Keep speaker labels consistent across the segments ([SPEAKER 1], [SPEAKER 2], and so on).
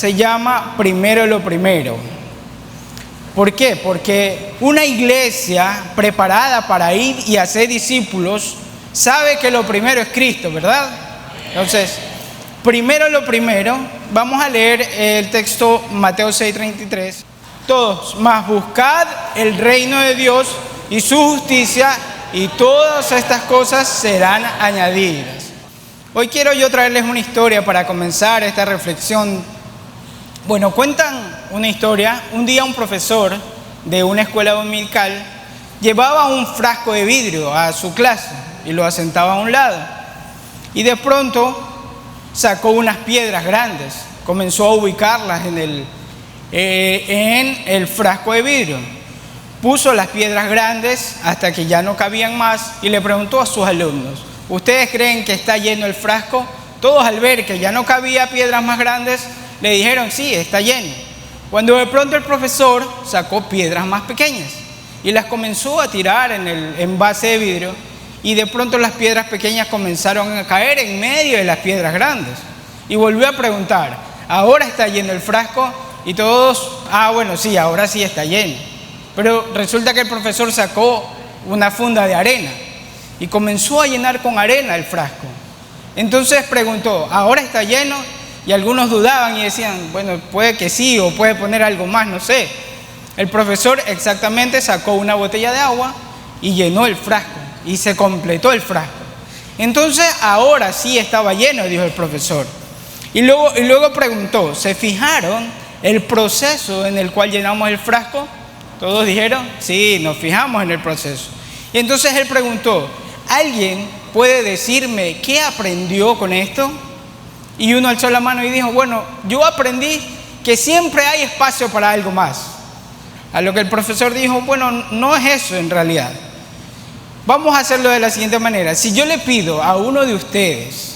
[SPEAKER 1] se llama Primero lo Primero. ¿Por qué? Porque una iglesia preparada para ir y hacer discípulos sabe que lo primero es Cristo, ¿verdad? Entonces, primero lo primero, vamos a leer el texto Mateo 6:33. Todos, mas buscad el reino de Dios y su justicia, y todas estas cosas serán añadidas. Hoy quiero yo traerles una historia para comenzar esta reflexión. Bueno, cuentan una historia. Un día un profesor de una escuela dominical llevaba un frasco de vidrio a su clase y lo asentaba a un lado. Y de pronto sacó unas piedras grandes, comenzó a ubicarlas en el frasco de vidrio. Puso las piedras grandes hasta que ya no cabían más y le preguntó a sus alumnos: ¿ustedes creen que está lleno el frasco? Todos, al ver que ya no cabía piedras más grandes, le dijeron: sí, está lleno. Cuando de pronto el profesor sacó piedras más pequeñas y las comenzó a tirar en el envase de vidrio, y de pronto las piedras pequeñas comenzaron a caer en medio de las piedras grandes. Y volvió a preguntar: ¿ahora está lleno el frasco? Y todos: bueno, sí, ahora sí está lleno. Pero resulta que el profesor sacó una funda de arena y comenzó a llenar con arena el frasco. Entonces preguntó: ¿ahora está lleno? Y algunos dudaban y decían: bueno, puede que sí, o puede poner algo más, no sé. El profesor exactamente sacó una botella de agua y llenó el frasco, y se completó el frasco. Entonces, ahora sí estaba lleno, dijo el profesor. Y luego preguntó: ¿se fijaron el proceso en el cual llenamos el frasco? Todos dijeron: sí, nos fijamos en el proceso. Y entonces él preguntó: ¿alguien puede decirme qué aprendió con esto? Y uno alzó la mano y dijo: bueno, yo aprendí que siempre hay espacio para algo más. A lo que el profesor dijo: bueno, no es eso en realidad. Vamos a hacerlo de la siguiente manera. Si yo le pido a uno de ustedes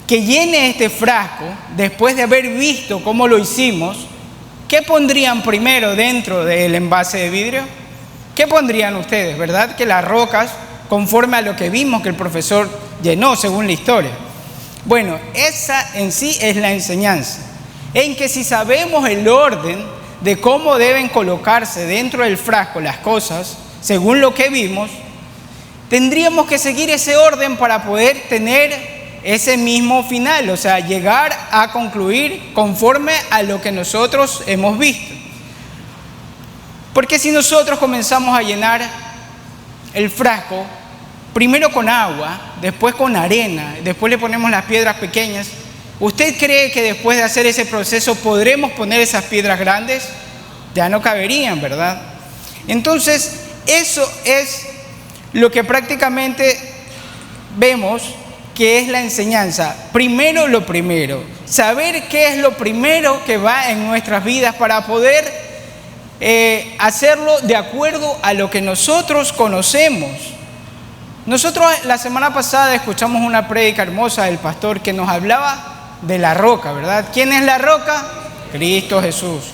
[SPEAKER 1] que llene este frasco, después de haber visto cómo lo hicimos, ¿qué pondrían primero dentro del envase de vidrio? ¿Qué pondrían ustedes? ¿Verdad? Que las rocas, conforme a lo que vimos que el profesor llenó según la historia. Bueno, esa en sí es la enseñanza, en que si sabemos el orden de cómo deben colocarse dentro del frasco las cosas, según lo que vimos, tendríamos que seguir ese orden para poder tener ese mismo final, o sea, llegar a concluir conforme a lo que nosotros hemos visto. Porque si nosotros comenzamos a llenar el frasco, primero con agua, después con arena, después le ponemos las piedras pequeñas, ¿usted cree que después de hacer ese proceso podremos poner esas piedras grandes? Ya no caberían, ¿verdad? Entonces, eso es lo que prácticamente vemos que es la enseñanza. Primero lo primero, saber qué es lo primero que va en nuestras vidas para poder hacerlo de acuerdo a lo que nosotros conocemos. Nosotros la semana pasada escuchamos una prédica hermosa del pastor que nos hablaba de la roca, ¿verdad? ¿Quién es la roca? Cristo Jesús.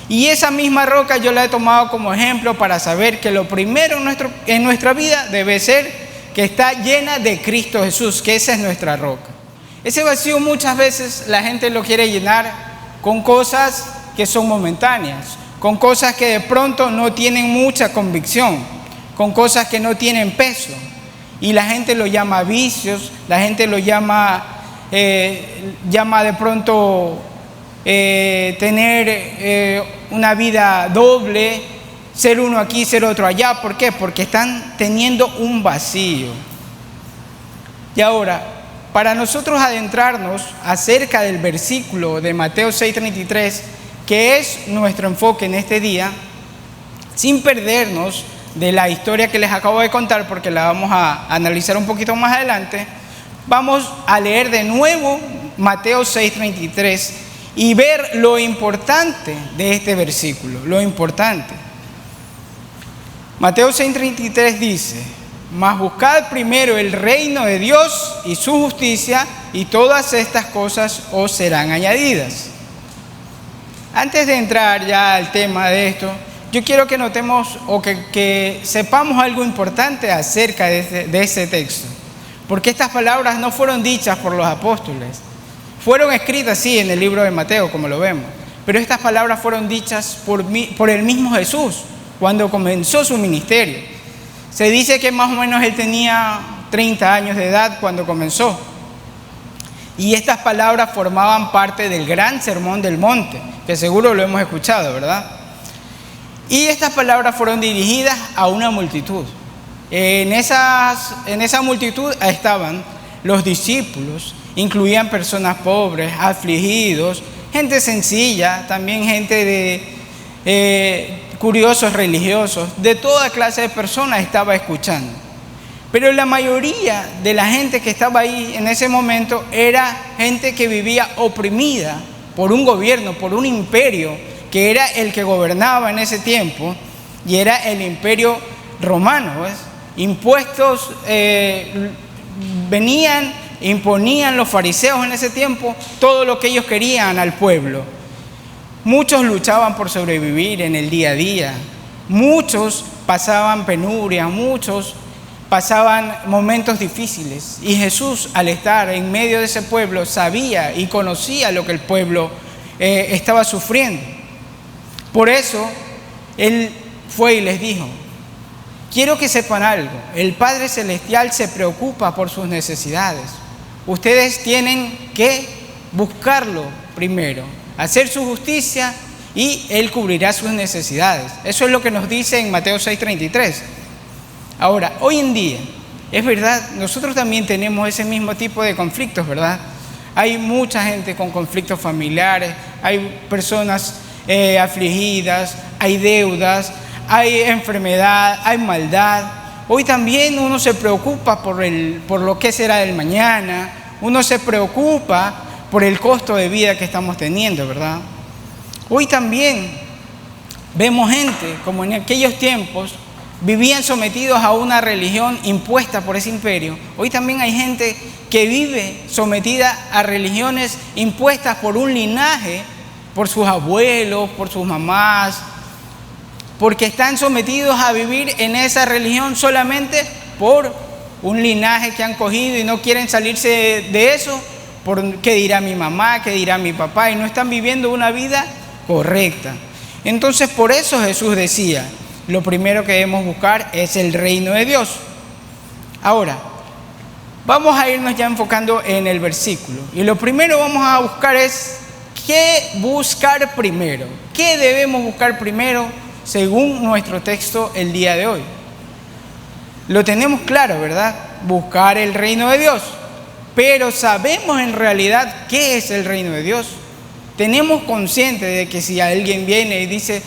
[SPEAKER 1] Y esa misma roca yo la he tomado como ejemplo para saber que lo primero en nuestra vida debe ser que está llena de Cristo Jesús, que esa es nuestra roca. Ese vacío muchas veces la gente lo quiere llenar con cosas que son momentáneas, con cosas que de pronto no tienen mucha convicción, con cosas que no tienen peso. Y la gente lo llama vicios, la gente lo llama de pronto tener una vida doble, ser uno aquí, ser otro allá. ¿Por qué? Porque están teniendo un vacío. Y ahora, para nosotros adentrarnos acerca del versículo de Mateo 6:33, que es nuestro enfoque en este día, sin perdernos de la historia que les acabo de contar, porque la vamos a analizar un poquito más adelante, vamos a leer de nuevo Mateo 6:33 y ver lo importante de este versículo, lo importante. Mateo 6:33 dice: mas buscad primero el reino de Dios y su justicia, y todas estas cosas os serán añadidas. Antes de entrar ya al tema de esto, yo quiero que notemos o que sepamos algo importante acerca de ese texto. Porque estas palabras no fueron dichas por los apóstoles. Fueron escritas, sí, en el libro de Mateo, como lo vemos. pero estas palabras fueron dichas por el mismo Jesús cuando comenzó su ministerio. Se dice que más o menos él tenía 30 años de edad cuando comenzó. Y estas palabras formaban parte del gran sermón del monte, que seguro lo hemos escuchado, ¿verdad? Y estas palabras fueron dirigidas a una multitud. En esa multitud estaban los discípulos, incluían personas pobres, afligidos, gente sencilla, también gente de curiosos religiosos, de toda clase de personas estaba escuchando. Pero la mayoría de la gente que estaba ahí en ese momento era gente que vivía oprimida por un gobierno, por un imperio, que era el que gobernaba en ese tiempo, y era el imperio romano, ¿ves? Impuestos imponían los fariseos en ese tiempo todo lo que ellos querían al pueblo. Muchos luchaban por sobrevivir en el día a día, muchos pasaban penuria, muchos pasaban momentos difíciles, y Jesús, al estar en medio de ese pueblo, sabía y conocía lo que el pueblo estaba sufriendo. Por eso Él fue y les dijo: quiero que sepan algo, el Padre Celestial se preocupa por sus necesidades. Ustedes tienen que buscarlo primero, hacer su justicia, y Él cubrirá sus necesidades. Eso es lo que nos dice en Mateo 6:33. Ahora, hoy en día, es verdad, nosotros también tenemos ese mismo tipo de conflictos, ¿verdad? Hay mucha gente con conflictos familiares, hay personas afligidas, hay deudas, hay enfermedad, hay maldad. Hoy también uno se preocupa por lo que será del mañana, uno se preocupa por el costo de vida que estamos teniendo, ¿verdad? Hoy también vemos gente, como en aquellos tiempos, vivían sometidos a una religión impuesta por ese imperio. Hoy también hay gente que vive sometida a religiones impuestas por un linaje, por sus abuelos, por sus mamás, porque están sometidos a vivir en esa religión solamente por un linaje que han cogido y no quieren salirse de eso, por qué dirá mi mamá, qué dirá mi papá, y no están viviendo una vida correcta. Entonces, por eso Jesús decía: lo primero que debemos buscar es el reino de Dios. Ahora, vamos a irnos ya enfocando en el versículo. Y lo primero vamos a buscar es ¿qué buscar primero? ¿Qué debemos buscar primero según nuestro texto el día de hoy? Lo tenemos claro, ¿verdad? Buscar el reino de Dios. Pero ¿sabemos en realidad qué es el reino de Dios? Tenemos consciente de que si alguien viene y dice: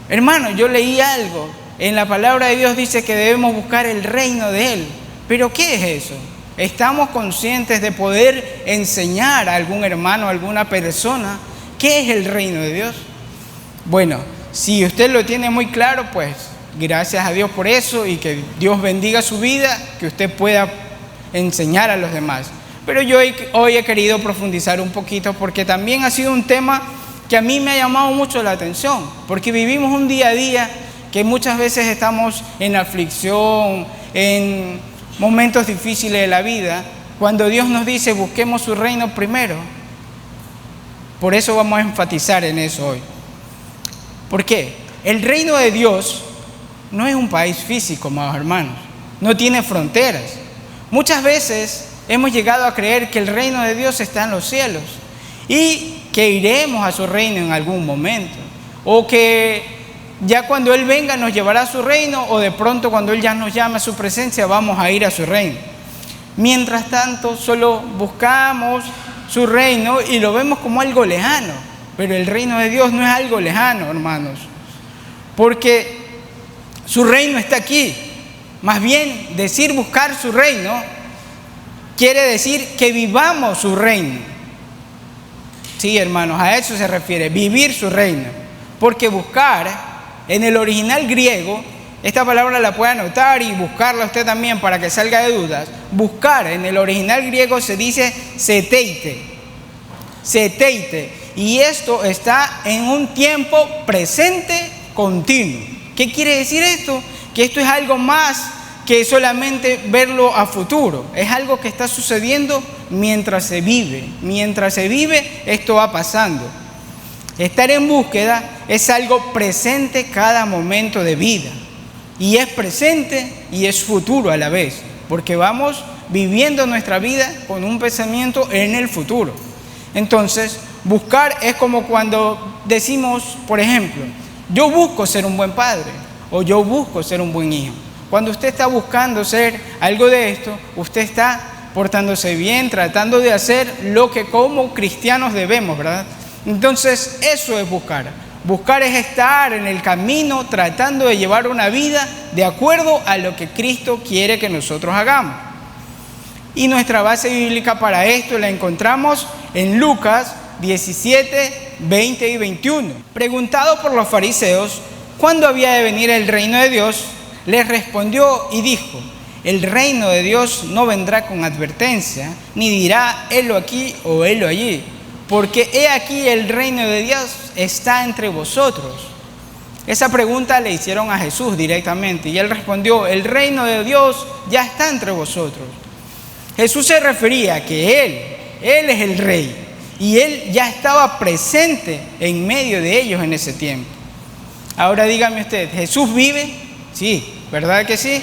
[SPEAKER 1] hermano, yo leí algo, en la palabra de Dios dice que debemos buscar el reino de Él. ¿Pero qué es eso? ¿Estamos conscientes de poder enseñar a algún hermano, a alguna persona, qué es el reino de Dios? Bueno, si usted lo tiene muy claro, pues gracias a Dios por eso, y que Dios bendiga su vida, que usted pueda enseñar a los demás. Pero yo hoy he querido profundizar un poquito, porque también ha sido un tema que a mí me ha llamado mucho la atención, porque vivimos un día a día que muchas veces estamos en aflicción, en momentos difíciles de la vida, cuando Dios nos dice: busquemos su reino primero. Por eso vamos a enfatizar en eso hoy. ¿Por qué? El reino de Dios no es un país físico, amados hermanos, no tiene fronteras. Muchas veces hemos llegado a creer que el reino de Dios está en los cielos y que iremos a su reino en algún momento, o que ya cuando Él venga nos llevará a su reino, o de pronto cuando Él ya nos llame a su presencia vamos a ir a su reino. Mientras tanto, solo buscamos su reino y lo vemos como algo lejano, pero el reino de Dios no es algo lejano, hermanos, porque su reino está aquí. Más bien, decir buscar su reino quiere decir que vivamos su reino. Sí, hermanos, a eso se refiere, vivir su reino. Porque buscar, en el original griego, esta palabra la puede anotar y buscarla usted también para que salga de dudas. Buscar, en el original griego se dice seteite. Seteite. Y esto está en un tiempo presente continuo. ¿Qué quiere decir esto? Que esto es algo más que solamente verlo a futuro. Es algo que está sucediendo mientras se vive. Mientras se vive, esto va pasando. Estar en búsqueda es algo presente cada momento de vida. Y es presente y es futuro a la vez, porque vamos viviendo nuestra vida con un pensamiento en el futuro. Entonces, buscar es como cuando decimos, por ejemplo, yo busco ser un buen padre o yo busco ser un buen hijo. Cuando usted está buscando ser algo de esto, usted está portándose bien, tratando de hacer lo que como cristianos debemos, ¿verdad? Entonces, eso es buscar. Buscar es estar en el camino tratando de llevar una vida de acuerdo a lo que Cristo quiere que nosotros hagamos. Y nuestra base bíblica para esto la encontramos en Lucas 17, 20 y 21. Preguntado por los fariseos cuándo había de venir el reino de Dios, les respondió y dijo: el reino de Dios no vendrá con advertencia, ni dirá helo aquí o helo allí, porque he aquí el reino de Dios está entre vosotros. Esa pregunta le hicieron a Jesús directamente y él respondió: el reino de Dios ya está entre vosotros. Jesús se refería a que Él es el rey y Él ya estaba presente en medio de ellos en ese tiempo. Ahora dígame usted, ¿Jesús vive? Sí, ¿verdad que sí?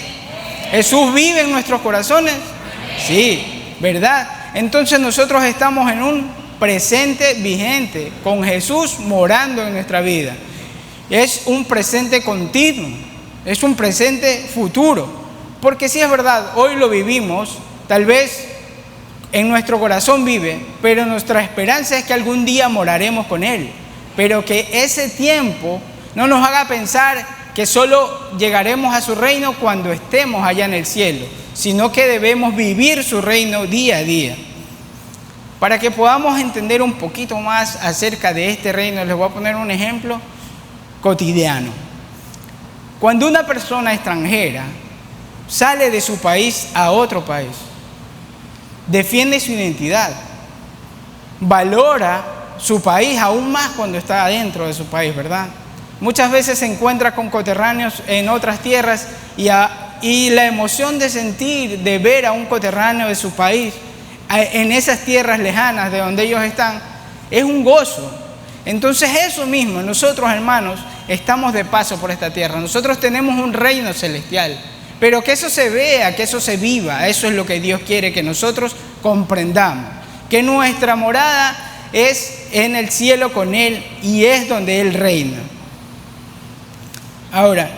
[SPEAKER 1] ¿Jesús vive en nuestros corazones? Sí, ¿verdad? Entonces nosotros estamos en un presente vigente, con Jesús morando en nuestra vida. Es un presente continuo, es un presente futuro, porque si es verdad, hoy lo vivimos, tal vez en nuestro corazón vive, pero nuestra esperanza es que algún día moraremos con Él, pero que ese tiempo no nos haga pensar que solo llegaremos a su reino cuando estemos allá en el cielo, sino que debemos vivir su reino día a día. Para que podamos entender un poquito más acerca de este reino, les voy a poner un ejemplo cotidiano. Cuando una persona extranjera sale de su país a otro país, defiende su identidad, valora su país aún más cuando está adentro de su país, ¿verdad? Muchas veces se encuentra con coterráneos en otras tierras y la emoción de sentir, de ver a un coterráneo de su país en esas tierras lejanas de donde ellos están, es un gozo. Entonces eso mismo, nosotros hermanos estamos de paso por esta tierra, nosotros tenemos un reino celestial, pero que eso se vea, que eso se viva, eso es lo que Dios quiere que nosotros comprendamos, que nuestra morada es en el cielo con Él y es donde Él reina. Ahora,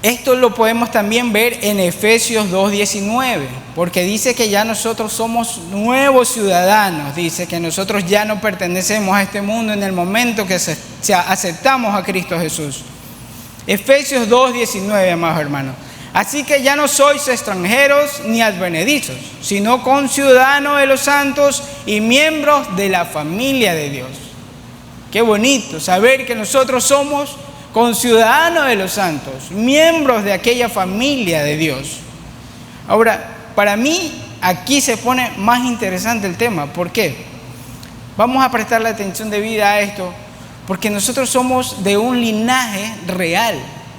[SPEAKER 1] esto lo podemos también ver en Efesios 2:19, porque dice que ya nosotros somos nuevos ciudadanos, dice que nosotros ya no pertenecemos a este mundo en el momento que aceptamos a Cristo Jesús. Efesios 2:19, amados hermanos. Así que ya no sois extranjeros ni advenedizos, sino conciudadanos de los santos y miembros de la familia de Dios. Qué bonito saber que nosotros somos conciudadanos de los santos, miembros de aquella familia de Dios. Ahora, para mí, aquí se pone más interesante el tema. ¿Por qué? Vamos a prestarle atención debida a esto, porque nosotros somos de un linaje real.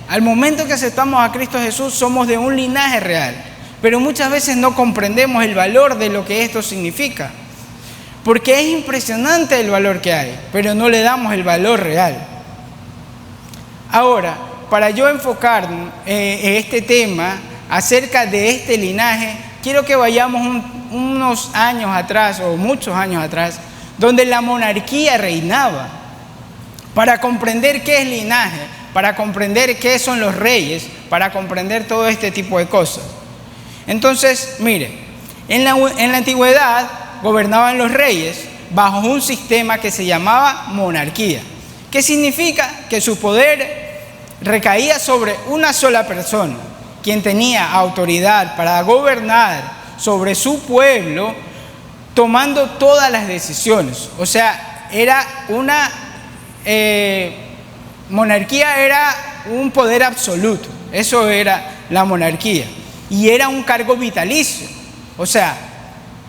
[SPEAKER 1] Al momento que aceptamos a Cristo Jesús, somos de un linaje real, pero muchas veces no comprendemos el valor de lo que esto significa, porque es impresionante el valor que hay, pero no le damos el valor real. Ahora, para yo enfocar este tema acerca de este linaje, quiero que vayamos unos años atrás, o muchos años atrás, donde la monarquía reinaba. Para comprender qué es linaje, para comprender qué son los reyes, para comprender todo este tipo de cosas. Entonces, mire, en la antigüedad gobernaban los reyes bajo un sistema que se llamaba monarquía. ¿Qué significa? Que su poder recaía sobre una sola persona, quien tenía autoridad para gobernar sobre su pueblo, tomando todas las decisiones. O sea, era una monarquía, era un poder absoluto. Eso era la monarquía. Y era un cargo vitalicio. O sea,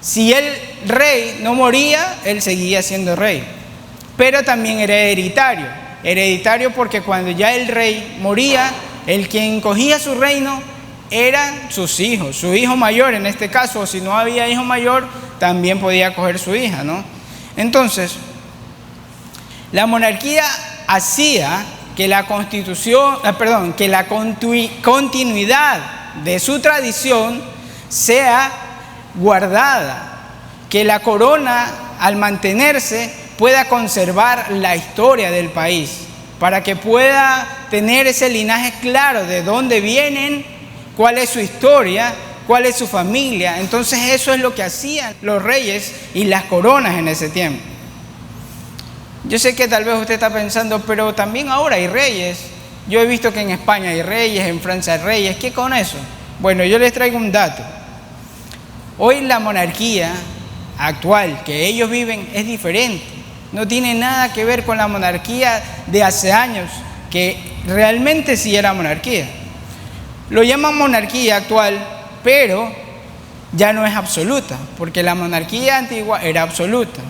[SPEAKER 1] si el rey no moría, él seguía siendo rey. Pero también era hereditario. Hereditario porque cuando ya el rey moría, el quien cogía su reino eran sus hijos. Su hijo mayor en este caso, o si no había hijo mayor, también podía coger su hija, ¿no? Entonces, La monarquía hacía que la continuidad de su tradición sea guardada, que la corona, al mantenerse, pueda conservar la historia del país, para que pueda tener ese linaje claro de dónde vienen, cuál es su historia, cuál es su familia. Entonces eso es lo que hacían los reyes y las coronas en ese tiempo. Yo sé que tal vez usted está pensando, pero también ahora hay reyes. Yo he visto que en España hay reyes, en Francia hay reyes. ¿Qué con eso? Bueno, yo les traigo un dato. Hoy la monarquía actual que ellos viven es diferente. No tiene nada que ver con la monarquía de hace años, que realmente sí era monarquía. Lo llaman monarquía actual, pero ya no es absoluta, porque la monarquía antigua era absoluta.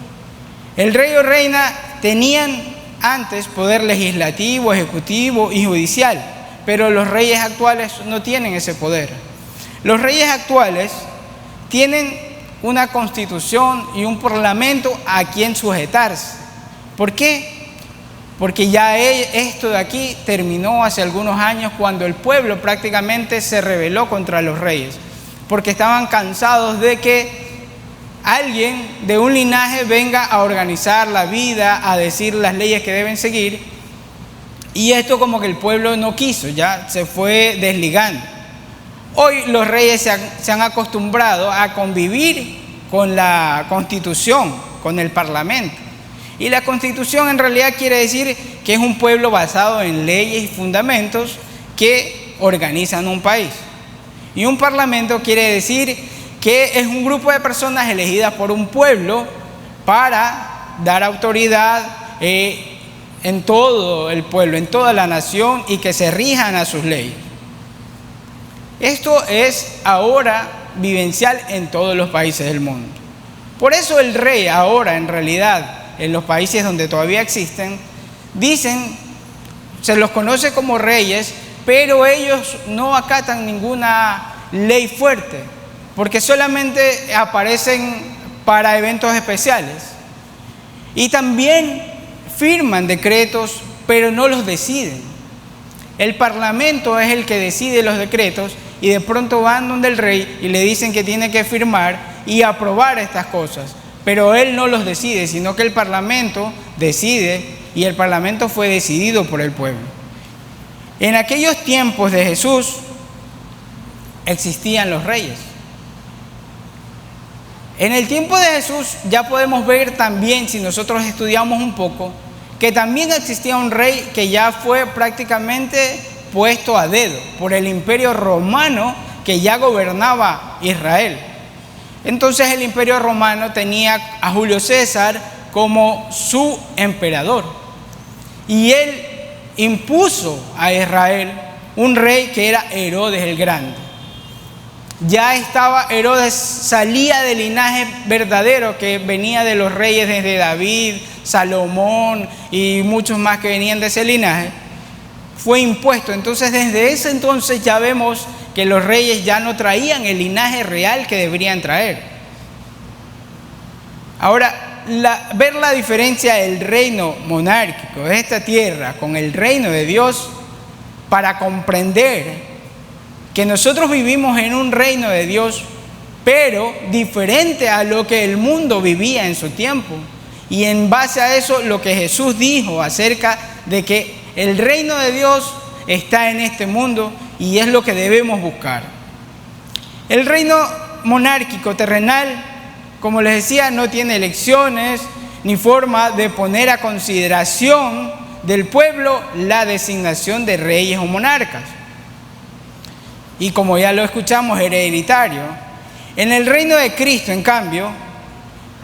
[SPEAKER 1] El rey o reina tenían antes poder legislativo, ejecutivo y judicial, pero los reyes actuales no tienen ese poder. Los reyes actuales tienen una constitución y un parlamento a quien sujetarse. ¿Por qué? Porque ya esto de aquí terminó hace algunos años, cuando el pueblo prácticamente se rebeló contra los reyes, porque estaban cansados de que alguien de un linaje venga a organizar la vida, a decir las leyes que deben seguir, y esto como que el pueblo no quiso, ya se fue desligando. Hoy los reyes se han acostumbrado a convivir con la Constitución, con el Parlamento. Y la Constitución en realidad quiere decir que es un pueblo basado en leyes y fundamentos que organizan un país. Y un Parlamento quiere decir que es un grupo de personas elegidas por un pueblo para dar autoridad en todo el pueblo, en toda la nación, y que se rijan a sus leyes. Esto es ahora vivencial en todos los países del mundo. Por eso el rey ahora, en realidad, en los países donde todavía existen, se los conoce como reyes, pero ellos no acatan ninguna ley fuerte, porque solamente aparecen para eventos especiales. Y también firman decretos, pero no los deciden. El Parlamento es el que decide los decretos, y de pronto van donde el rey y le dicen que tiene que firmar y aprobar estas cosas. Pero él no los decide, sino que el Parlamento decide, y el Parlamento fue decidido por el pueblo. En aquellos tiempos de Jesús existían los reyes. En el tiempo de Jesús ya podemos ver también, si nosotros estudiamos un poco, que también existía un rey que ya fue prácticamente puesto a dedo por el Imperio Romano, que ya gobernaba Israel. Entonces el Imperio Romano tenía a Julio César como su emperador, y él impuso a Israel un rey que era Herodes el Grande. Ya estaba Herodes, salía del linaje verdadero que venía de los reyes desde David, Salomón y muchos más que venían de ese linaje. Fue impuesto. Entonces desde ese entonces ya vemos que los reyes ya no traían el linaje real que deberían traer. Ahora, ver la diferencia del reino monárquico de esta tierra con el reino de Dios, para comprender que nosotros vivimos en un reino de Dios, pero diferente a lo que el mundo vivía en su tiempo. Y en base a eso, lo que Jesús dijo acerca de que el reino de Dios está en este mundo y es lo que debemos buscar. El reino monárquico terrenal, como les decía, no tiene elecciones ni forma de poner a consideración del pueblo la designación de reyes o monarcas. Y como ya lo escuchamos, hereditario. En el reino de Cristo, en cambio,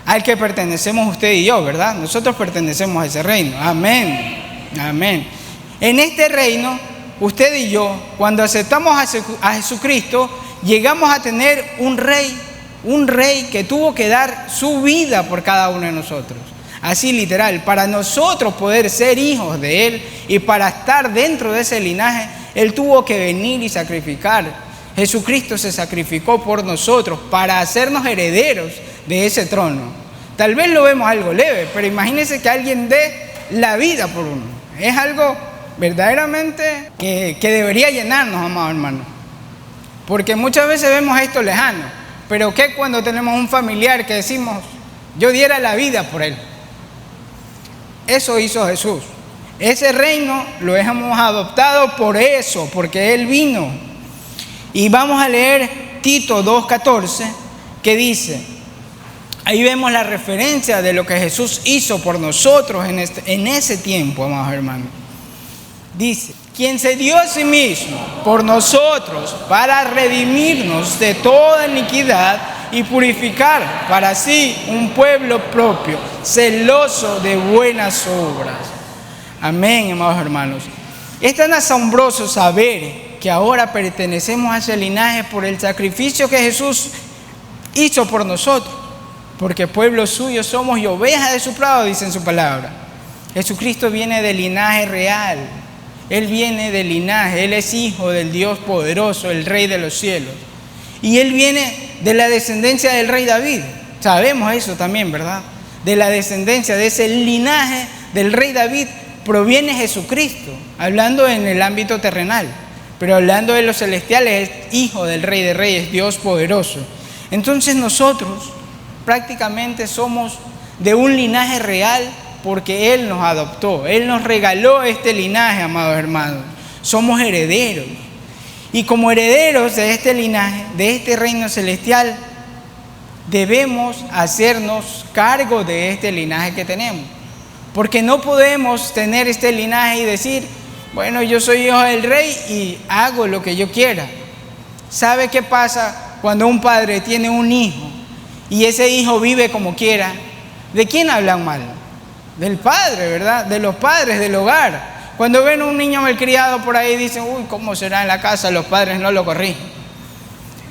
[SPEAKER 1] al que pertenecemos usted y yo, ¿verdad? Nosotros pertenecemos a ese reino. Amén. Amén. En este reino, usted y yo, cuando aceptamos a Jesucristo, llegamos a tener un rey que tuvo que dar su vida por cada uno de nosotros. Así literal, para nosotros poder ser hijos de Él y para estar dentro de ese linaje, Él tuvo que venir y sacrificar. Jesucristo se sacrificó por nosotros para hacernos herederos de ese trono. Tal vez lo vemos algo leve, pero imagínense que alguien dé la vida por uno. Es algo verdaderamente que debería llenarnos, amados hermanos. Porque muchas veces vemos esto lejano, pero ¿qué cuando tenemos un familiar que decimos, yo diera la vida por él? Eso hizo Jesús. Ese reino lo hemos adoptado por eso, porque Él vino. Y vamos a leer Tito 2:14, que dice, ahí vemos la referencia de lo que Jesús hizo por nosotros en ese tiempo, amados hermanos. Dice, quien se dio a sí mismo por nosotros para redimirnos de toda iniquidad y purificar para sí un pueblo propio, celoso de buenas obras. Amén, amados hermanos. Es tan asombroso saber que ahora pertenecemos a ese linaje por el sacrificio que Jesús hizo por nosotros, porque pueblo suyo somos y ovejas de su prado, dice en su palabra. Jesucristo viene del linaje real. Él viene del linaje, Él es hijo del Dios poderoso, el Rey de los cielos. Y Él viene de la descendencia del rey David. Sabemos eso también, ¿verdad? De la descendencia, de ese linaje del rey David, proviene Jesucristo, hablando en el ámbito terrenal. Pero hablando de los celestiales, es hijo del Rey de Reyes, Dios poderoso. Entonces nosotros prácticamente somos de un linaje real porque Él nos adoptó. Él nos regaló este linaje, amados hermanos. Somos herederos. Y como herederos de este linaje, de este reino celestial, debemos hacernos cargo de este linaje que tenemos. Porque no podemos tener este linaje y decir, bueno, yo soy hijo del rey y hago lo que yo quiera. ¿Sabe qué pasa cuando un padre tiene un hijo y ese hijo vive como quiera? ¿De quién hablan mal? Del padre, ¿verdad? De los padres del hogar. Cuando ven a un niño malcriado por ahí dicen, uy, ¿cómo será en la casa? Los padres no lo corrigen.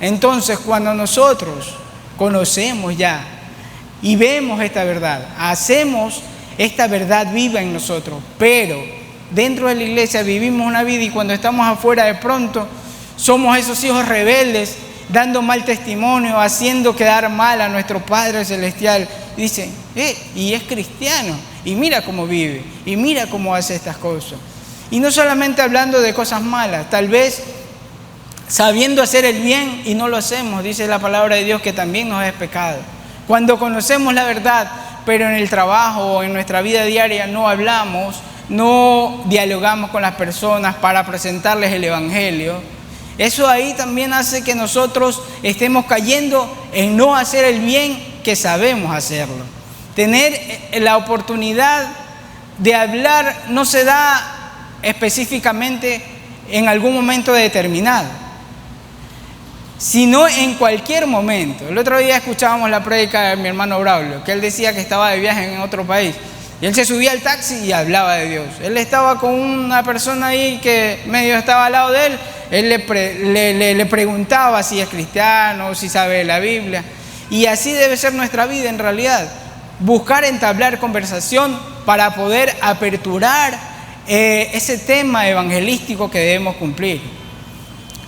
[SPEAKER 1] Entonces, cuando nosotros conocemos ya y vemos esta verdad, hacemos esta verdad viva en nosotros, pero dentro de la iglesia vivimos una vida y cuando estamos afuera de pronto somos esos hijos rebeldes, dando mal testimonio, haciendo quedar mal a nuestro Padre Celestial. Dicen, y es cristiano, y mira cómo vive, y mira cómo hace estas cosas. Y no solamente hablando de cosas malas, tal vez sabiendo hacer el bien y no lo hacemos, dice la palabra de Dios que también nos es pecado. Cuando conocemos la verdad, pero en el trabajo o en nuestra vida diaria no hablamos, no dialogamos con las personas para presentarles el evangelio, eso ahí también hace que nosotros estemos cayendo en no hacer el bien que sabemos hacerlo. Tener la oportunidad de hablar no se da específicamente en algún momento determinado, sino en cualquier momento. El otro día escuchábamos la prédica de mi hermano Braulio, que él decía que estaba de viaje en otro país. Y él se subía al taxi y hablaba de Dios. Él estaba con una persona ahí que medio estaba al lado de él. Él le preguntaba si es cristiano, si sabe la Biblia. Y así debe ser nuestra vida en realidad. Buscar entablar conversación para poder aperturar ese tema evangelístico que debemos cumplir.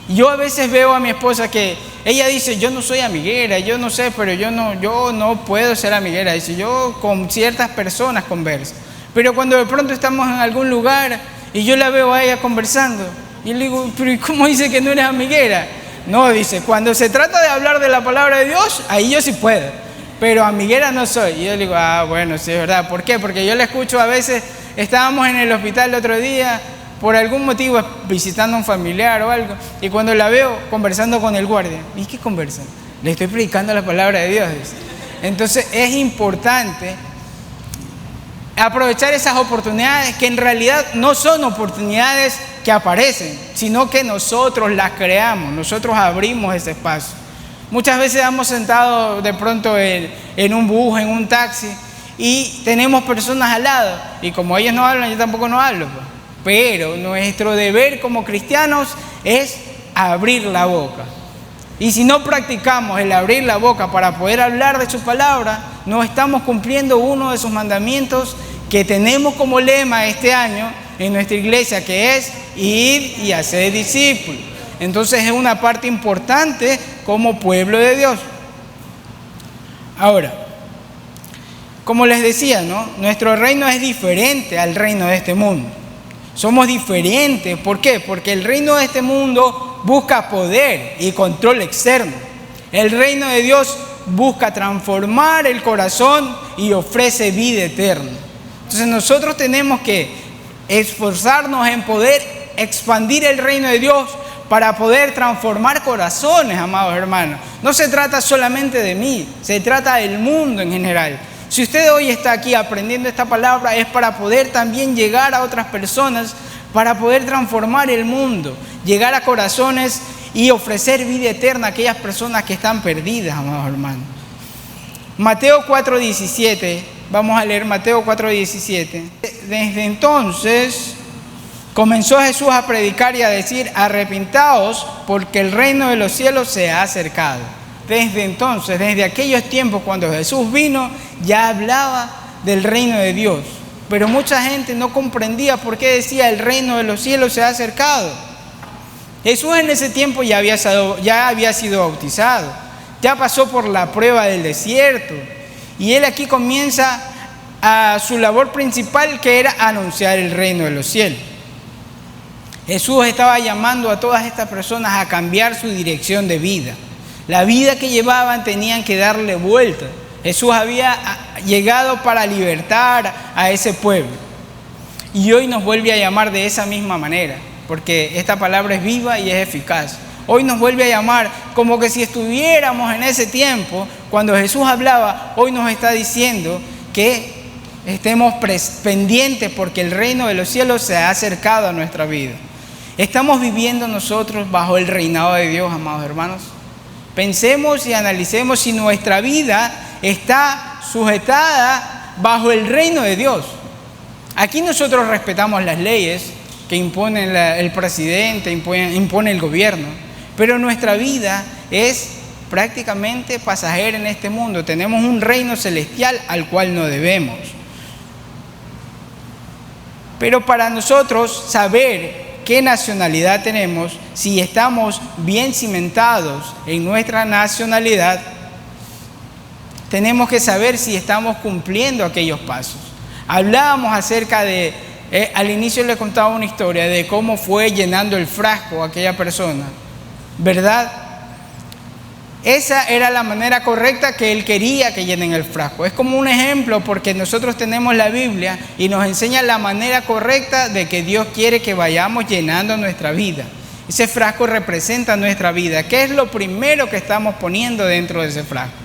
[SPEAKER 1] Yo a veces veo a mi esposa que ella dice, yo no soy amiguera, yo no sé, pero yo no puedo ser amiguera. Dice, yo con ciertas personas converso. Pero cuando de pronto estamos en algún lugar y yo la veo a ella conversando, y le digo, pero ¿y cómo dice que no eres amiguera? No, dice, cuando se trata de hablar de la palabra de Dios, ahí yo sí puedo, pero amiguera no soy. Y yo le digo, bueno, sí es verdad. ¿Por qué? Porque yo la escucho a veces, estábamos en el hospital el otro día, por algún motivo visitando a un familiar o algo, y cuando la veo conversando con el guardia, ¿y qué conversan? Le estoy predicando la palabra de Dios. Dice. Entonces es importante aprovechar esas oportunidades que en realidad no son oportunidades que aparecen, sino que nosotros las creamos, nosotros abrimos ese espacio. Muchas veces estamos sentados de pronto en un bus, en un taxi, y tenemos personas al lado, y como ellos no hablan, yo tampoco no hablo, pues. Pero nuestro deber como cristianos es abrir la boca. Y si no practicamos el abrir la boca para poder hablar de su palabra, no estamos cumpliendo uno de sus mandamientos que tenemos como lema este año en nuestra iglesia, que es ir y hacer discípulos. Entonces es una parte importante como pueblo de Dios. Ahora, como les decía, ¿no? Nuestro reino es diferente al reino de este mundo. Somos diferentes. ¿Por qué? Porque el reino de este mundo busca poder y control externo. El reino de Dios busca transformar el corazón y ofrece vida eterna. Entonces nosotros tenemos que esforzarnos en poder expandir el reino de Dios para poder transformar corazones, amados hermanos. No se trata solamente de mí, se trata del mundo en general. Si usted hoy está aquí aprendiendo esta palabra, es para poder también llegar a otras personas, para poder transformar el mundo, llegar a corazones y ofrecer vida eterna a aquellas personas que están perdidas, amados hermanos. Mateo 4:17, vamos a leer Mateo 4:17. Desde entonces comenzó Jesús a predicar y a decir: arrepintaos, porque el reino de los cielos se ha acercado. Desde entonces, desde aquellos tiempos cuando Jesús vino, ya hablaba del reino de Dios. Pero mucha gente no comprendía por qué decía el reino de los cielos se ha acercado. Jesús en ese tiempo ya había sido bautizado, ya pasó por la prueba del desierto. Y él aquí comienza a su labor principal, que era anunciar el reino de los cielos. Jesús estaba llamando a todas estas personas a cambiar su dirección de vida. La vida que llevaban tenían que darle vuelta. Jesús había llegado para libertar a ese pueblo. Y hoy nos vuelve a llamar de esa misma manera, porque esta palabra es viva y es eficaz. Hoy nos vuelve a llamar como que si estuviéramos en ese tiempo, cuando Jesús hablaba. Hoy nos está diciendo que estemos pendientes, porque el reino de los cielos se ha acercado a nuestra vida. ¿Estamos viviendo nosotros bajo el reinado de Dios, amados hermanos? Pensemos y analicemos si nuestra vida está sujetada bajo el reino de Dios. Aquí nosotros respetamos las leyes que impone el presidente, impone el gobierno, pero nuestra vida es prácticamente pasajera en este mundo. Tenemos un reino celestial al cual no debemos. Pero para nosotros saber qué nacionalidad tenemos, si estamos bien cimentados en nuestra nacionalidad, tenemos que saber si estamos cumpliendo aquellos pasos. Hablábamos acerca de, al inicio les contaba una historia de cómo fue llenando el frasco aquella persona, ¿verdad? Esa era la manera correcta que él quería que llenen el frasco. Es como un ejemplo, porque nosotros tenemos la Biblia y nos enseña la manera correcta de que Dios quiere que vayamos llenando nuestra vida. Ese frasco representa nuestra vida. ¿Qué es lo primero que estamos poniendo dentro de ese frasco?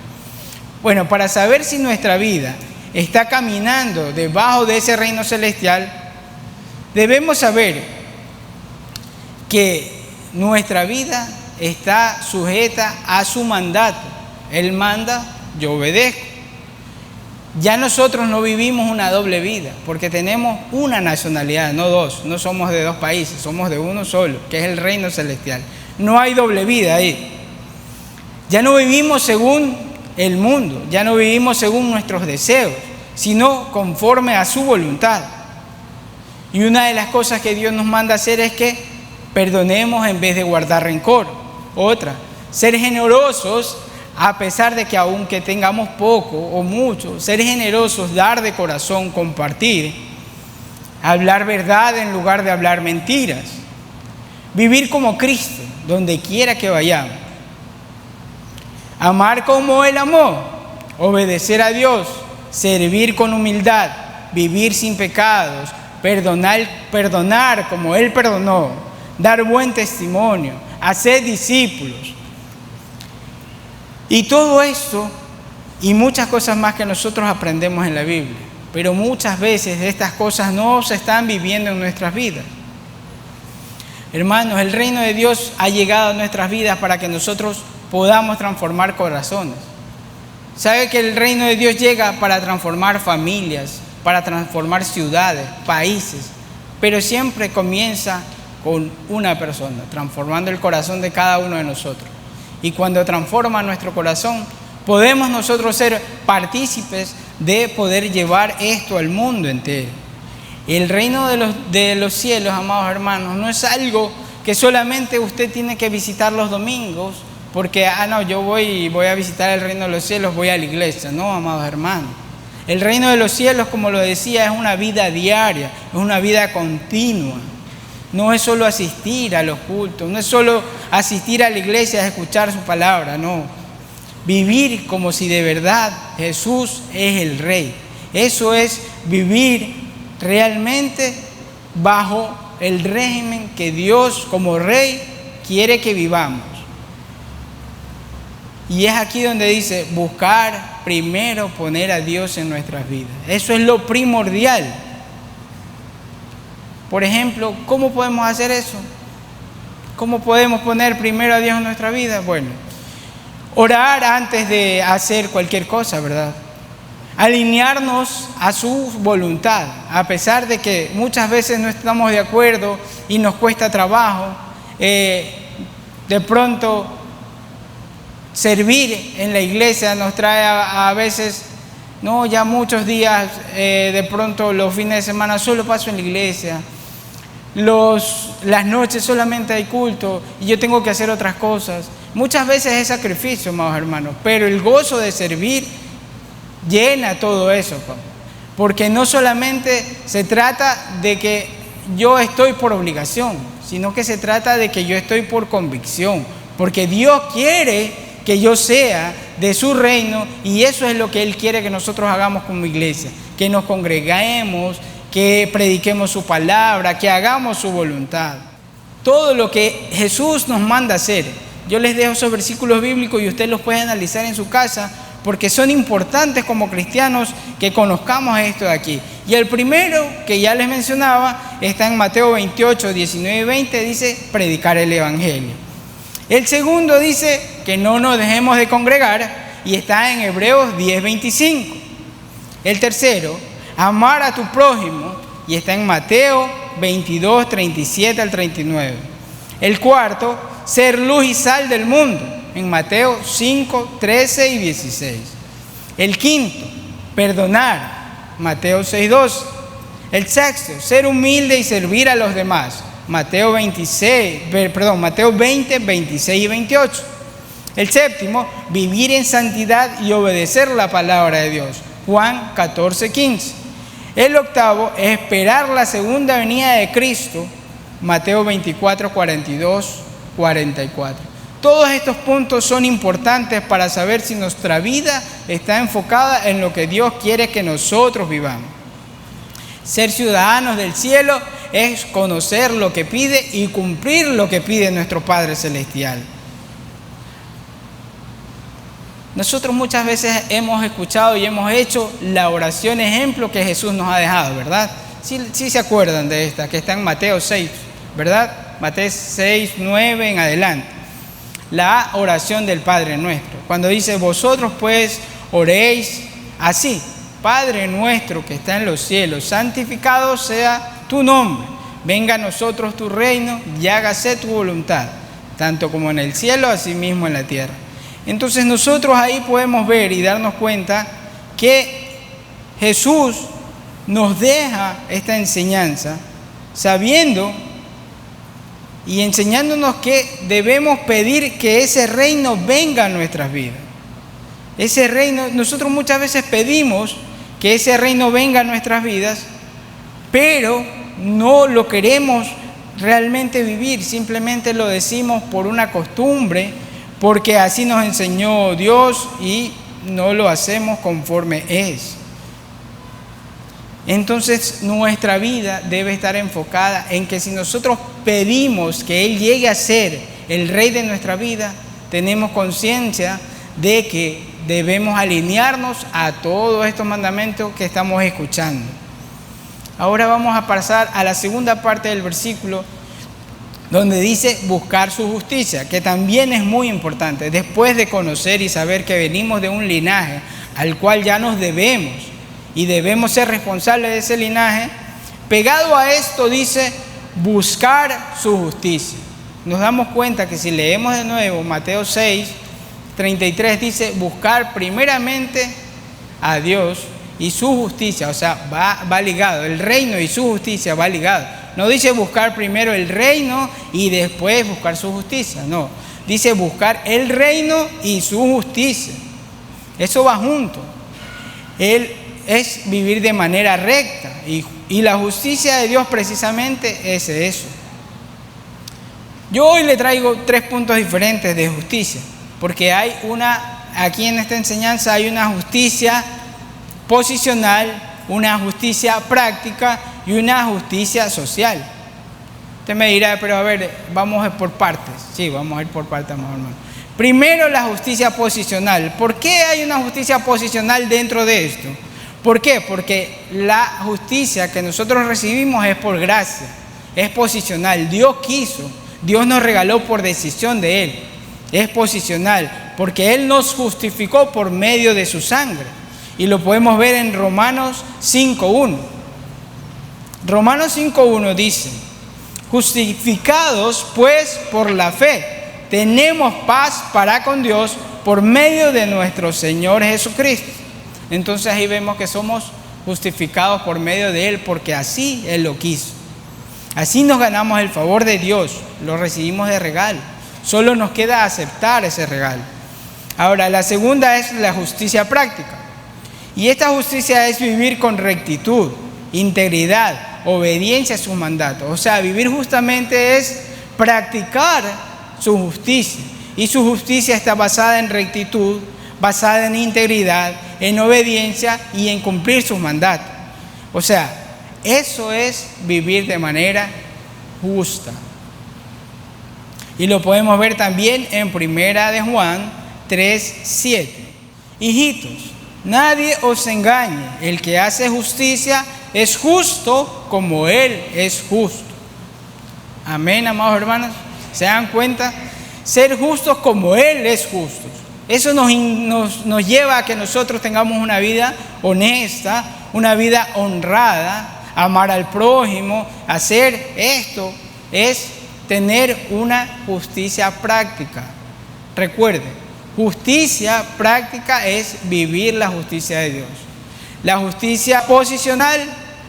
[SPEAKER 1] Bueno, para saber si nuestra vida está caminando debajo de ese reino celestial, debemos saber que nuestra vida está sujeta a su mandato. Él manda, yo obedezco. Ya nosotros no vivimos una doble vida, porque tenemos una nacionalidad, no dos. No somos de dos países, somos de uno solo, que es el reino celestial. No hay doble vida ahí. Ya no vivimos según el mundo, ya no vivimos según nuestros deseos, sino conforme a su voluntad. Y una de las cosas que Dios nos manda hacer es que perdonemos en vez de guardar rencor. Otra, ser generosos a pesar de que aunque tengamos poco o mucho, ser generosos, dar de corazón, compartir, hablar verdad en lugar de hablar mentiras, vivir como Cristo donde quiera que vayamos, amar como Él amó, obedecer a Dios, servir con humildad, vivir sin pecados, perdonar como Él perdonó, dar buen testimonio, hacer discípulos. Y todo esto y muchas cosas más que nosotros aprendemos en la Biblia. Pero muchas veces estas cosas no se están viviendo en nuestras vidas. Hermanos, el reino de Dios ha llegado a nuestras vidas para que nosotros podamos transformar corazones. ¿Sabe que el reino de Dios llega para transformar familias, para transformar ciudades, países? Pero siempre comienza con una persona, transformando el corazón de cada uno de nosotros. Y cuando transforma nuestro corazón, podemos nosotros ser partícipes de poder llevar esto al mundo entero. El reino de los cielos, amados hermanos, no es algo que solamente usted tiene que visitar los domingos, porque, yo voy a visitar el reino de los cielos, voy a la iglesia. No, amados hermanos. El reino de los cielos, como lo decía, es una vida diaria, es una vida continua. No es solo asistir a los cultos, no es solo asistir a la iglesia a escuchar su palabra, no. Vivir como si de verdad Jesús es el Rey. Eso es vivir realmente bajo el régimen que Dios como Rey quiere que vivamos. Y es aquí donde dice, buscar primero poner a Dios en nuestras vidas. Eso es lo primordial. Por ejemplo, ¿cómo podemos hacer eso? ¿Cómo podemos poner primero a Dios en nuestra vida? Bueno, orar antes de hacer cualquier cosa, ¿verdad? Alinearnos a su voluntad, a pesar de que muchas veces no estamos de acuerdo y nos cuesta trabajo. De pronto, servir en la iglesia nos trae a veces, no, ya muchos días, de pronto los fines de semana solo paso en la iglesia. Las noches solamente hay culto y yo tengo que hacer otras cosas. Muchas veces es sacrificio, amados hermanos, pero el gozo de servir llena todo eso, porque no solamente se trata de que yo estoy por obligación, sino que se trata de que yo estoy por convicción, porque Dios quiere que yo sea de su reino y eso es lo que Él quiere que nosotros hagamos como iglesia, que nos congreguemos, que prediquemos su palabra, que hagamos su voluntad. Todo lo que Jesús nos manda hacer. Yo les dejo esos versículos bíblicos y usted los puede analizar en su casa porque son importantes como cristianos que conozcamos esto de aquí. Y el primero, que ya les mencionaba, está en Mateo 28, 19 y 20, dice predicar el evangelio. El segundo dice que no nos dejemos de congregar y está en Hebreos 10, 25. El tercero, amar a tu prójimo y está en Mateo 22, 37 al 39. El cuarto, ser luz y sal del mundo en Mateo 5, 13 y 16. El quinto, perdonar, Mateo 6, 12. El sexto, ser humilde y servir a los demás, Mateo 20, 26 y 28. El séptimo, vivir en santidad y obedecer la palabra de Dios, Juan 14, 15. El octavo, esperar la segunda venida de Cristo, Mateo 24, 42, 44. Todos estos puntos son importantes para saber si nuestra vida está enfocada en lo que Dios quiere que nosotros vivamos. Ser ciudadanos del cielo es conocer lo que pide y cumplir lo que pide nuestro Padre Celestial. Nosotros muchas veces hemos escuchado y hemos hecho la oración ejemplo que Jesús nos ha dejado, ¿verdad? Sí se acuerdan de esta, que está en Mateo 6, ¿verdad? Mateo 6, 9 en adelante. La oración del Padre Nuestro. Cuando dice, vosotros pues oréis así: Padre nuestro que está en los cielos, santificado sea tu nombre. Venga a nosotros tu reino y hágase tu voluntad, tanto como en el cielo, así mismo en la tierra. Entonces nosotros ahí podemos ver y darnos cuenta que Jesús nos deja esta enseñanza sabiendo y enseñándonos que debemos pedir que ese reino venga a nuestras vidas. Ese reino, nosotros muchas veces pedimos que ese reino venga a nuestras vidas, pero no lo queremos realmente vivir, simplemente lo decimos por una costumbre, porque así nos enseñó Dios y no lo hacemos conforme es. Entonces nuestra vida debe estar enfocada en que si nosotros pedimos que Él llegue a ser el Rey de nuestra vida, tenemos conciencia de que debemos alinearnos a todos estos mandamientos que estamos escuchando. Ahora vamos a pasar a la segunda parte del versículo, donde dice buscar su justicia, que también es muy importante. Después de conocer y saber que venimos de un linaje al cual ya nos debemos y debemos ser responsables de ese linaje, pegado a esto dice buscar su justicia. Nos damos cuenta que si leemos de nuevo Mateo 6, 33 dice buscar primeramente a Dios y su justicia, o sea, va ligado, el reino y su justicia va ligado. No dice buscar primero el reino y después buscar su justicia, no. Dice buscar el reino y su justicia. Eso va junto. es vivir de manera recta. Y la justicia de Dios precisamente es eso. Yo hoy le traigo 3 puntos diferentes de justicia, porque aquí en esta enseñanza hay una justicia posicional, una justicia práctica y una justicia social. Usted me dirá, pero a ver, vamos a ir por partes. Sí, vamos a ir por partes, hermano. Primero, la justicia posicional. ¿Por qué hay una justicia posicional dentro de esto? ¿Por qué? Porque la justicia que nosotros recibimos es por gracia, es posicional. Dios quiso, Dios nos regaló por decisión de Él. Es posicional, porque Él nos justificó por medio de su sangre. Y lo podemos ver en Romanos 5:1. Romanos 5:1 dice: justificados pues por la fe, tenemos paz para con Dios por medio de nuestro Señor Jesucristo. Entonces ahí vemos que somos justificados por medio de Él, porque así Él lo quiso. Así nos ganamos el favor de Dios, lo recibimos de regalo. Solo nos queda aceptar ese regalo. Ahora, la segunda es la justicia práctica. Y esta justicia es vivir con rectitud, integridad, obediencia a sus mandatos. O sea, vivir justamente es practicar su justicia. Y su justicia está basada en rectitud, basada en integridad, en obediencia y en cumplir sus mandatos. O sea, eso es vivir de manera justa. Y lo podemos ver también en 1 de Juan 3:7. Hijitos, nadie os engañe, el que hace justicia es justo como Él es justo. Amén, amados hermanos. ¿Se dan cuenta? Ser justos como Él es justo. Eso nos lleva a que nosotros tengamos una vida honesta, una vida honrada, amar al prójimo. Hacer esto es tener una justicia práctica. Recuerden, justicia práctica es vivir la justicia de Dios. La justicia posicional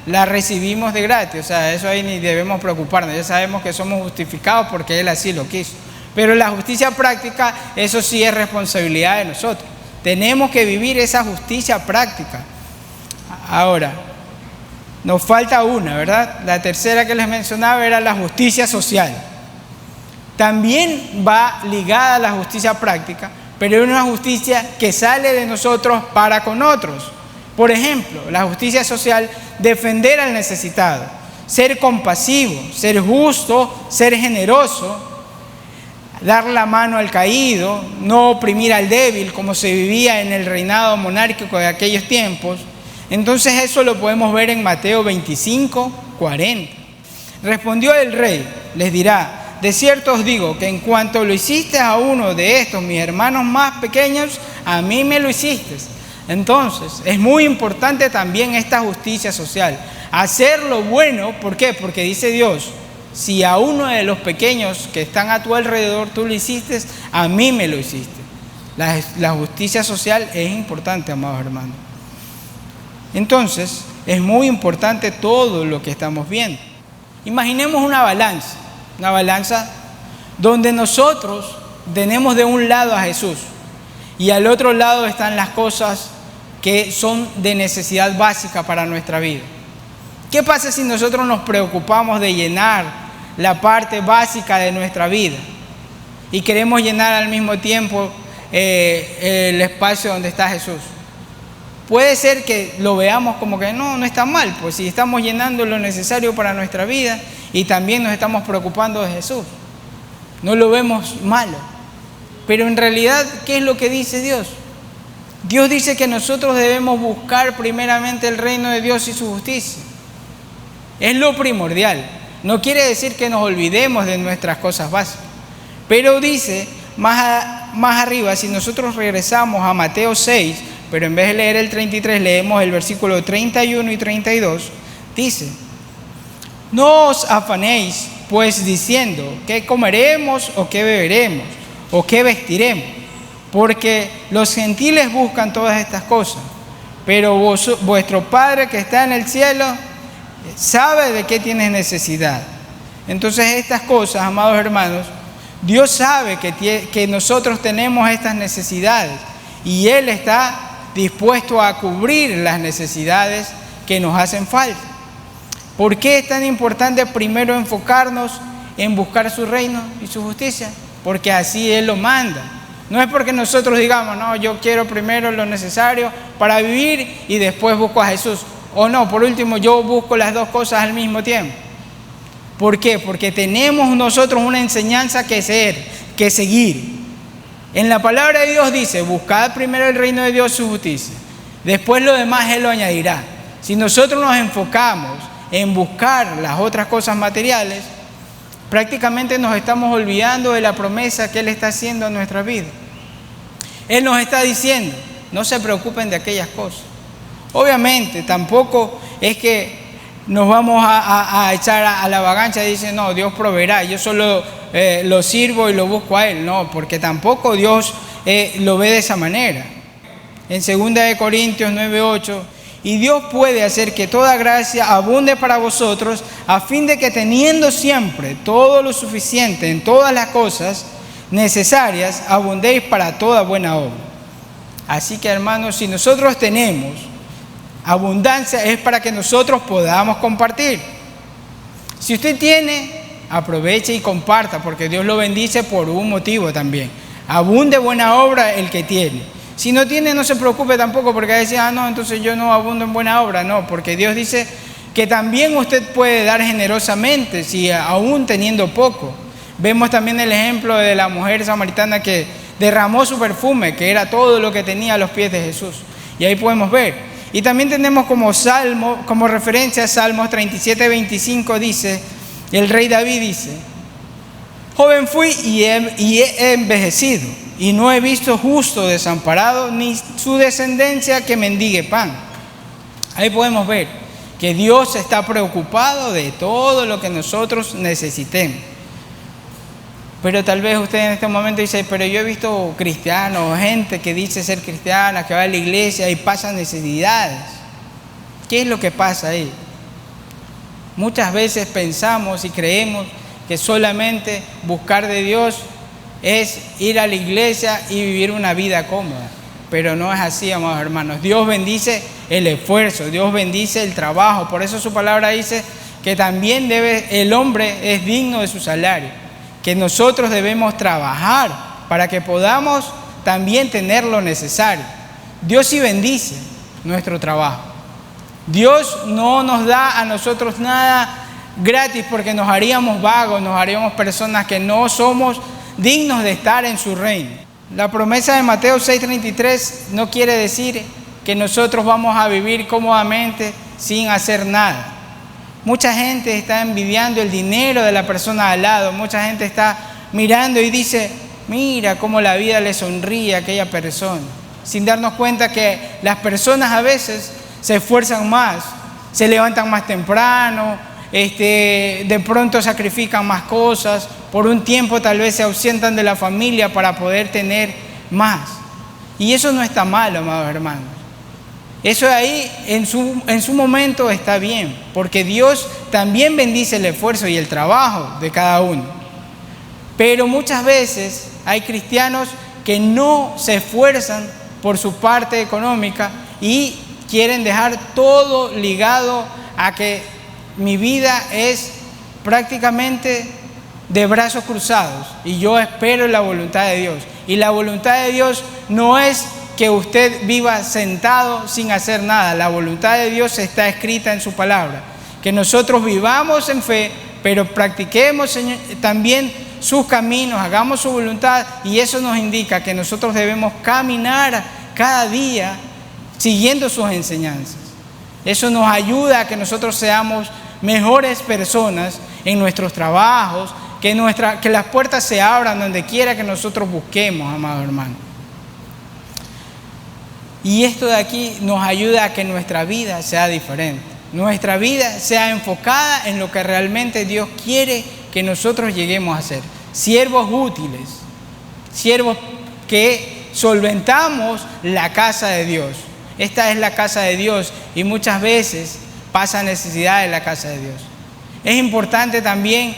[SPEAKER 1] la recibimos de gratis, o sea, eso ahí ni debemos preocuparnos, ya sabemos que somos justificados porque Él así lo quiso. Pero la justicia práctica, eso sí es responsabilidad de nosotros. Tenemos que vivir esa justicia práctica. Ahora, nos falta una, ¿verdad? La tercera que les mencionaba era la justicia social. También va ligada a la justicia práctica, pero es una justicia que sale de nosotros para con otros. Por ejemplo, la justicia social, defender al necesitado, ser compasivo, ser justo, ser generoso, dar la mano al caído, no oprimir al débil como se vivía en el reinado monárquico de aquellos tiempos. Entonces eso lo podemos ver en Mateo 25:40. Respondió el rey, les dirá: de cierto os digo que en cuanto lo hiciste a uno de estos mis hermanos más pequeños, a mí me lo hiciste. Entonces es muy importante también esta justicia social, hacer lo bueno. ¿Por qué? Porque dice Dios: si a uno de los pequeños que están a tu alrededor tú lo hiciste, a mí me lo hiciste. La justicia social es importante, amados hermanos. Entonces, es muy importante todo lo que estamos viendo. Imaginemos una balanza donde nosotros tenemos de un lado a Jesús y al otro lado están las cosas que son de necesidad básica para nuestra vida. ¿Qué pasa si nosotros nos preocupamos de llenar la parte básica de nuestra vida y queremos llenar al mismo tiempo el espacio donde está Jesús? Puede ser que lo veamos como que no está mal, pues si estamos llenando lo necesario para nuestra vida y también nos estamos preocupando de Jesús, no lo vemos malo. Pero en realidad, ¿qué es lo que dice Dios? Dios dice que nosotros debemos buscar primeramente el reino de Dios y su justicia. Es lo primordial. No quiere decir que nos olvidemos de nuestras cosas básicas. Pero dice más arriba, si nosotros regresamos a Mateo 6, pero en vez de leer el 33, leemos el versículo 31 y 32, dice: no os afanéis pues diciendo qué comeremos o qué beberemos o qué vestiremos, porque los gentiles buscan todas estas cosas, pero vuestro Padre que está en el cielo sabe de qué tienes necesidad. Entonces estas cosas, amados hermanos, Dios sabe que nosotros tenemos estas necesidades y Él está dispuesto a cubrir las necesidades que nos hacen falta. ¿Por qué es tan importante primero enfocarnos en buscar su reino y su justicia? Porque así Él lo manda. No es porque nosotros digamos, no, yo quiero primero lo necesario para vivir y después busco a Jesús. O no, por último, yo busco las dos cosas al mismo tiempo. ¿Por qué? Porque tenemos nosotros una enseñanza que seguir. En la palabra de Dios dice, buscad primero el reino de Dios y su justicia. Después lo demás Él lo añadirá. Si nosotros nos enfocamos en buscar las otras cosas materiales, prácticamente nos estamos olvidando de la promesa que Él está haciendo en nuestra vida. Él nos está diciendo, no se preocupen de aquellas cosas. Obviamente, tampoco es que nos vamos a echar a la vagancia y dicen, no, Dios proveerá, yo solo lo sirvo y lo busco a Él. No, porque tampoco Dios lo ve de esa manera. En 2 Corintios 9:8, y Dios puede hacer que toda gracia abunde para vosotros, a fin de que teniendo siempre todo lo suficiente en todas las cosas necesarias, abundéis para toda buena obra. Así que, hermanos, si nosotros tenemos abundancia, es para que nosotros podamos compartir. Si usted tiene, aproveche y comparta, porque Dios lo bendice por un motivo también. Abunde buena obra el que tiene. Si no tiene, no se preocupe tampoco, porque decía, no, entonces yo no abundo en buena obra. No, porque Dios dice que también usted puede dar generosamente, si aún teniendo poco. Vemos también el ejemplo de la mujer samaritana que derramó su perfume, que era todo lo que tenía a los pies de Jesús. Y ahí podemos ver. Y también tenemos como referencia Salmos 37:25, dice, el rey David dice, joven fui y he envejecido, y no he visto justo desamparado, ni su descendencia que mendigue pan. Ahí podemos ver que Dios está preocupado de todo lo que nosotros necesitemos. Pero tal vez usted en este momento dice, pero yo he visto cristianos, gente que dice ser cristiana, que va a la iglesia y pasa necesidades. ¿Qué es lo que pasa ahí? Muchas veces pensamos y creemos que solamente buscar de Dios es ir a la iglesia y vivir una vida cómoda. Pero no es así, amados hermanos. Dios bendice el esfuerzo, Dios bendice el trabajo. Por eso su palabra dice que también el hombre es digno de su salario, que nosotros debemos trabajar para que podamos también tener lo necesario. Dios sí bendice nuestro trabajo. Dios no nos da a nosotros nada gratis, porque nos haríamos vagos, nos haríamos personas que no somos dignos de estar en su reino. La promesa de Mateo 6:33 no quiere decir que nosotros vamos a vivir cómodamente sin hacer nada. Mucha gente está envidiando el dinero de la persona al lado. Mucha gente está mirando y dice, mira cómo la vida le sonríe a aquella persona, sin darnos cuenta que las personas a veces se esfuerzan más, se levantan más temprano, de pronto sacrifican más cosas, por un tiempo tal vez se ausentan de la familia para poder tener más. Y eso no está mal, amados hermanos. Eso ahí en su momento está bien, porque Dios también bendice el esfuerzo y el trabajo de cada uno. Pero muchas veces hay cristianos que no se esfuerzan por su parte económica y quieren dejar todo ligado a que mi vida es prácticamente de brazos cruzados y yo espero la voluntad de Dios. Y la voluntad de Dios no es que usted viva sentado sin hacer nada. La voluntad de Dios está escrita en su palabra. Que nosotros vivamos en fe, pero practiquemos también sus caminos, hagamos su voluntad, y eso nos indica que nosotros debemos caminar cada día siguiendo sus enseñanzas. Eso nos ayuda a que nosotros seamos mejores personas en nuestros trabajos, que las puertas se abran donde quiera que nosotros busquemos, amados hermanos. Y esto de aquí nos ayuda a que nuestra vida sea diferente. Nuestra vida sea enfocada en lo que realmente Dios quiere que nosotros lleguemos a ser. Siervos útiles, siervos que solventamos la casa de Dios. Esta es la casa de Dios y muchas veces pasa necesidad en la casa de Dios. Es importante también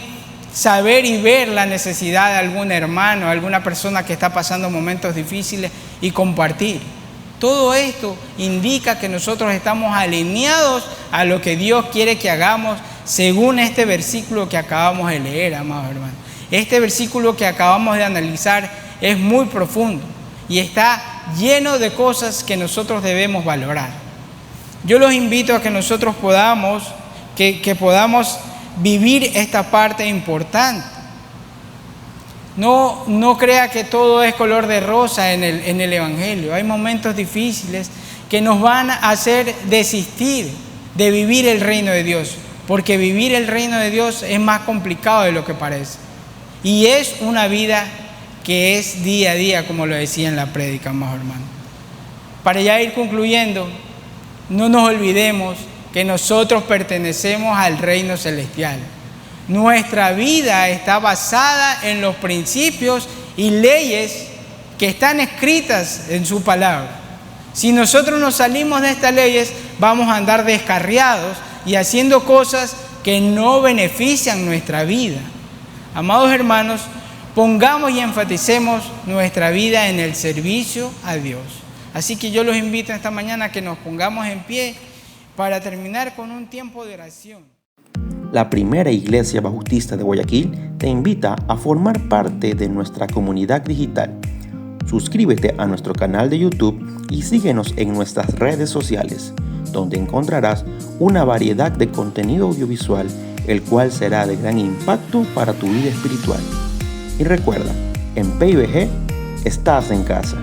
[SPEAKER 1] saber y ver la necesidad de algún hermano, alguna persona que está pasando momentos difíciles y compartir. Todo esto indica que nosotros estamos alineados a lo que Dios quiere que hagamos según este versículo que acabamos de leer, amados hermanos. Este versículo que acabamos de analizar es muy profundo y está lleno de cosas que nosotros debemos valorar. Yo los invito a que nosotros podamos vivir esta parte importante. No crea que todo es color de rosa en el Evangelio. Hay momentos difíciles que nos van a hacer desistir de vivir el reino de Dios, porque vivir el reino de Dios es más complicado de lo que parece. Y es una vida que es día a día, como lo decía en la prédica, amados hermanos. Para ya ir concluyendo, no nos olvidemos que nosotros pertenecemos al reino celestial. Nuestra vida está basada en los principios y leyes que están escritas en su palabra. Si nosotros nos salimos de estas leyes, vamos a andar descarriados y haciendo cosas que no benefician nuestra vida. Amados hermanos, pongamos y enfaticemos nuestra vida en el servicio a Dios. Así que yo los invito esta mañana a que nos pongamos en pie para terminar con un tiempo de oración.
[SPEAKER 2] La Primera Iglesia Bautista de Guayaquil te invita a formar parte de nuestra comunidad digital. Suscríbete a nuestro canal de YouTube y síguenos en nuestras redes sociales, donde encontrarás una variedad de contenido audiovisual, el cual será de gran impacto para tu vida espiritual. Y recuerda, en PIBG estás en casa.